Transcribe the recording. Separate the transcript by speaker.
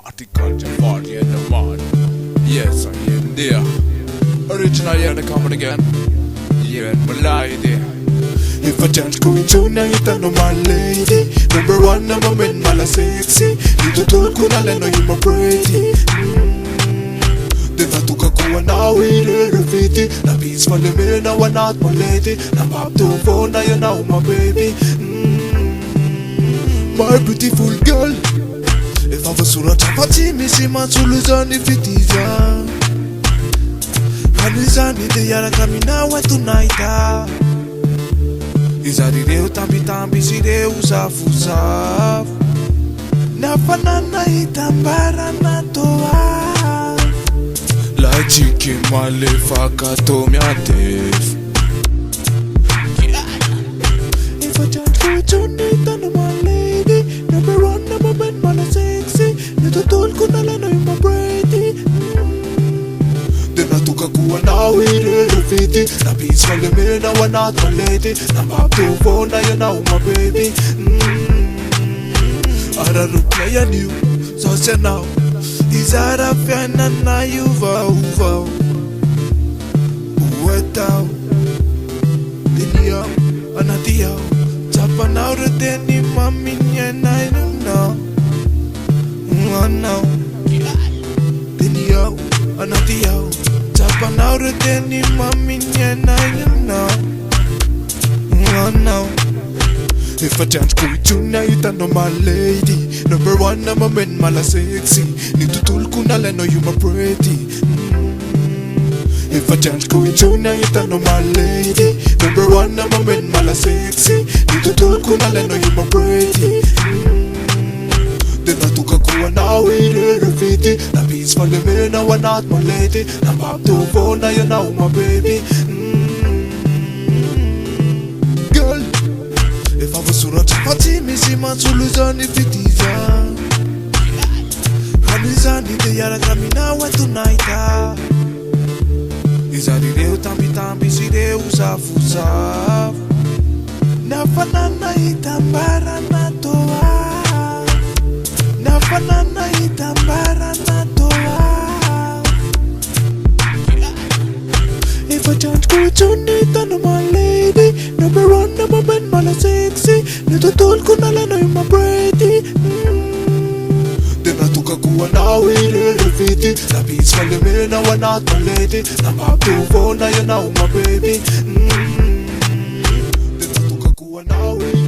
Speaker 1: Artikal, Jahfart, yeah, the man. Yes, I am there. Original, yeah, they're coming again. Yeah, MALAGASY.
Speaker 2: If a chance going to night, I know my lady. Number one, I'm a man, mala sexy. Dito tol ko na lang, no, you're my pretty. Then I took a kuha na with the graffiti. Na peaceful, me na one out, my lady. Na pop to phone, na you know, my baby. My beautiful girl. If I was sura chapati, me see my tuluzani fitiza. Kanizani de yara kamina wa tonight. Izarire utambi sire usafu. Nafanana itambara na toa.
Speaker 1: Like chicken malefaka to me a def.
Speaker 2: If I can't go to night, I know my lady. Number one, I'm a man, mala sexy. Nito tol ko na lang, no, you're my pretty. Then I took a kuha na with the graffiti. Na peaceful, me na one out, my lady. Na pop to phone, na you know, my baby. Ara reply on you, so say now. Izara fiana na uva. Uwetao Dinio, anadio. Chapa na ureteni mami nye na inuna. Uano Dinio, anadio. Chapa na ureteni mami nye na inuna. Uano. If a chance go tonight, I know my lady. Number one, I'm a man, mala sexy. Need to tool kunala, know you my pretty. If a chance go tonight, I know my lady. Number one, I'm a man, mala sexy. Need to tool kunala, know you my pretty. Then I took a kuha na with the graffiti. Na peaceful, me na one out, my lady. Na pop to phone, na you know my baby. Girl, if I was sura chapati, me see my tuluzani fitiza. Kanizani de yara kamina wa tonight. Izarire utambi sire usafu. Nafanana itambara na toa. Nafanana itambara na toa. If I can't go to night, I know my lady. Number one, I'm a man, mala sexy. Nito tol ko na lang, no, you're my pretty. Then I took a kuha na with the graffiti. Na peaceful, me na one out, my lady. Na pop to phone, na you know, my baby. Then I took a kuha na with